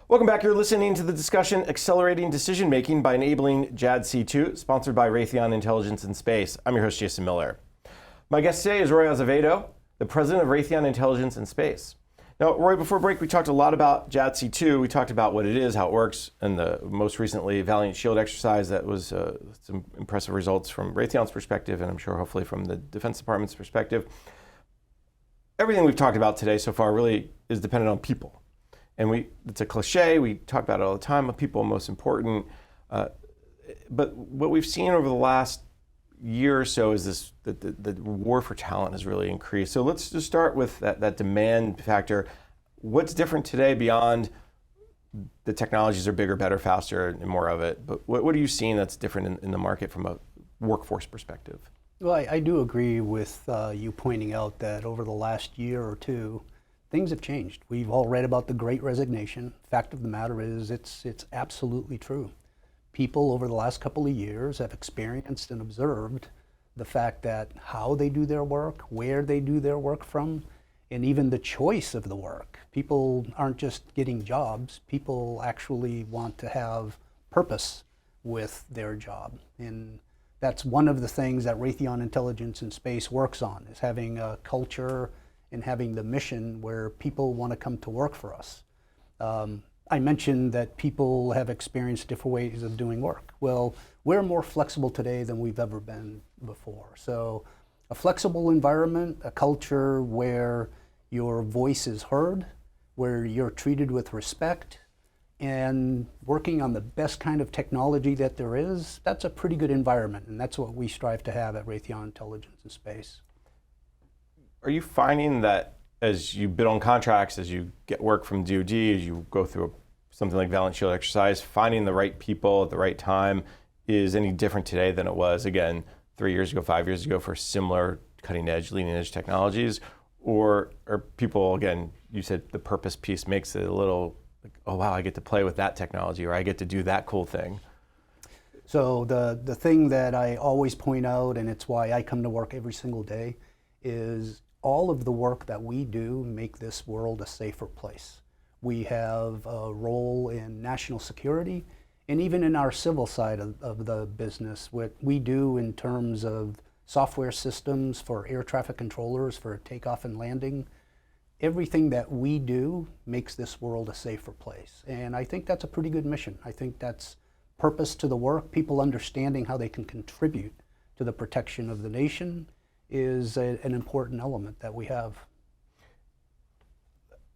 Welcome back. You're listening to the discussion Accelerating Decision Making by Enabling JADC2, sponsored by Raytheon Intelligence and Space. I'm your host, Jason Miller. My guest today is Roy Azevedo, the president of Raytheon Intelligence and Space. Now, Roy, before break, we talked a lot about JADC2. We talked about what it is, how it works, and the most recently Valiant Shield exercise that was some impressive results from Raytheon's perspective, and I'm sure hopefully from the Defense Department's perspective. Everything we've talked about today so far really is dependent on people. And it's a cliche, we talk about it all the time, people are most important. But what we've seen over the last year or so is the war for talent has really increased. So let's just start with that demand factor. What's different today beyond the technologies are bigger, better, faster, and more of it? But what are you seeing that's different in the market from a workforce perspective? Well, I do agree with you pointing out that over the last year or two, things have changed. We've all read about the Great Resignation. Fact of the matter is, it's absolutely true. People over the last couple of years have experienced and observed the fact that how they do their work, where they do their work from, and even the choice of the work. People aren't just getting jobs. People actually want to have purpose with their job. And that's one of the things that Raytheon Intelligence and Space works on, is having a culture and having the mission where people want to come to work for us. I mentioned that people have experienced different ways of doing work. Well, we're more flexible today than we've ever been before. So a flexible environment, a culture where your voice is heard, where you're treated with respect, and working on the best kind of technology that there is, that's a pretty good environment, and that's what we strive to have at Raytheon Intelligence and Space. Are you finding that as you bid on contracts, as you get work from DoD, as you go through something like Valiant Shield exercise, finding the right people at the right time is any different today than it was, again, 3 years ago, 5 years ago for similar cutting edge, leading edge technologies? Or are people, again, you said the purpose piece makes it a little like, oh wow, I get to play with that technology, or I get to do that cool thing? So the thing that I always point out, and it's why I come to work every single day, is all of the work that we do make this world a safer place. We have a role in national security, and even in our civil side of the business, what we do in terms of software systems for air traffic controllers for takeoff and landing, everything that we do makes this world a safer place. And I think that's a pretty good mission. I think that's purpose to the work, people understanding how they can contribute to the protection of the nation is an important element that we have.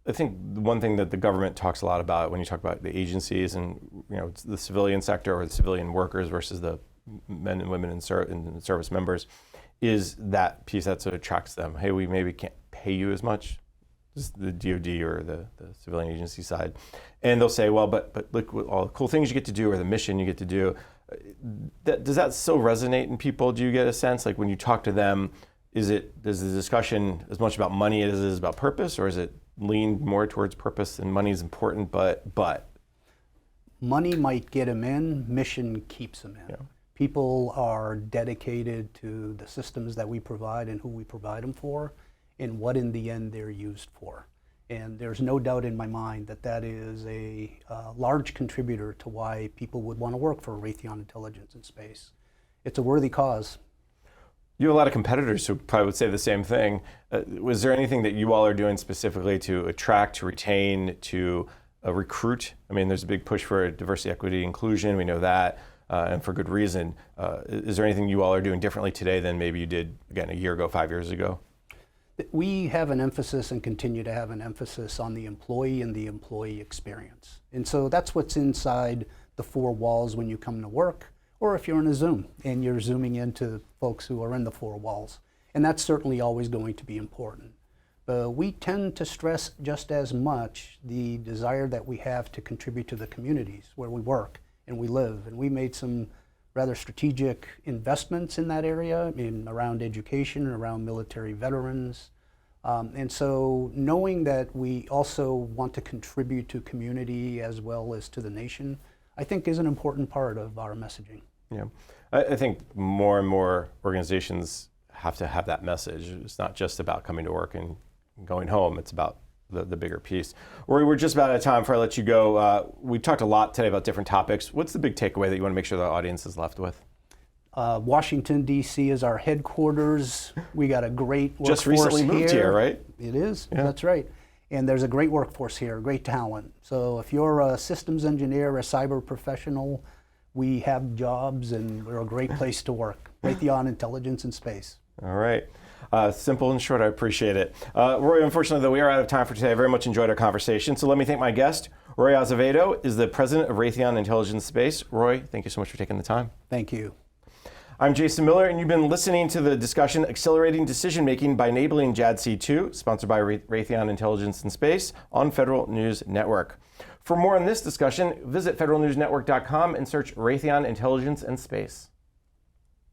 I think one thing that the government talks a lot about when you talk about the agencies and it's the civilian sector or the civilian workers versus the men and women and service members is that piece that sort of attracts them. Hey, we maybe can't pay you as much, just the DoD or the civilian agency side. And they'll say, well, but look at all the cool things you get to do or the mission you get to do. Does that still resonate in people? Do you get a sense, like when you talk to them, does the discussion as much about money as it is about purpose, or is it leaned more towards purpose and money is important, but? Money might get them in, mission keeps them in. Yeah. People are dedicated to the systems that we provide and who we provide them for, and what in the end they're used for. And there's no doubt in my mind that that is a large contributor to why people would want to work for Raytheon Intelligence and Space. It's a worthy cause. You have a lot of competitors who probably would say the same thing. Was there anything that you all are doing specifically to attract, to retain, to recruit? I mean, there's a big push for diversity, equity, inclusion. We know that, and for good reason. Is there anything you all are doing differently today than maybe you did, again, a year ago, 5 years ago? We have an emphasis and continue to have an emphasis on the employee and the employee experience. And so that's what's inside the four walls when you come to work, or if you're in a Zoom and you're zooming into folks who are in the four walls. And that's certainly always going to be important. We tend to stress just as much the desire that we have to contribute to the communities where we work and we live. And we made some rather strategic investments in that area, around education, around military veterans. And so knowing that we also want to contribute to community as well as to the nation, I think is an important part of our messaging. Yeah, I think more and more organizations have to have that message. It's not just about coming to work and going home. It's about the bigger piece. Rory, we're just about out of time. Before I let you go, we've talked a lot today about different topics. What's the big takeaway that you want to make sure the audience is left with? Washington, D.C. is our headquarters. We got a great workforce Just recently moved here, right? It is, that's right. And there's a great workforce here, great talent. So if you're a systems engineer, a cyber professional, we have jobs and we're a great place to work. Raytheon Intelligence and Space. All right. Simple and short, I appreciate it. Roy, unfortunately, though, we are out of time for today. I very much enjoyed our conversation. So let me thank my guest. Roy Azevedo is the president of Raytheon Intelligence and Space. Roy, thank you so much for taking the time. Thank you. I'm Jason Miller, and you've been listening to the discussion Accelerating Decision Making by Enabling JADC2, sponsored by Raytheon Intelligence and Space on Federal News Network. For more on this discussion, visit federalnewsnetwork.com and search Raytheon Intelligence and Space.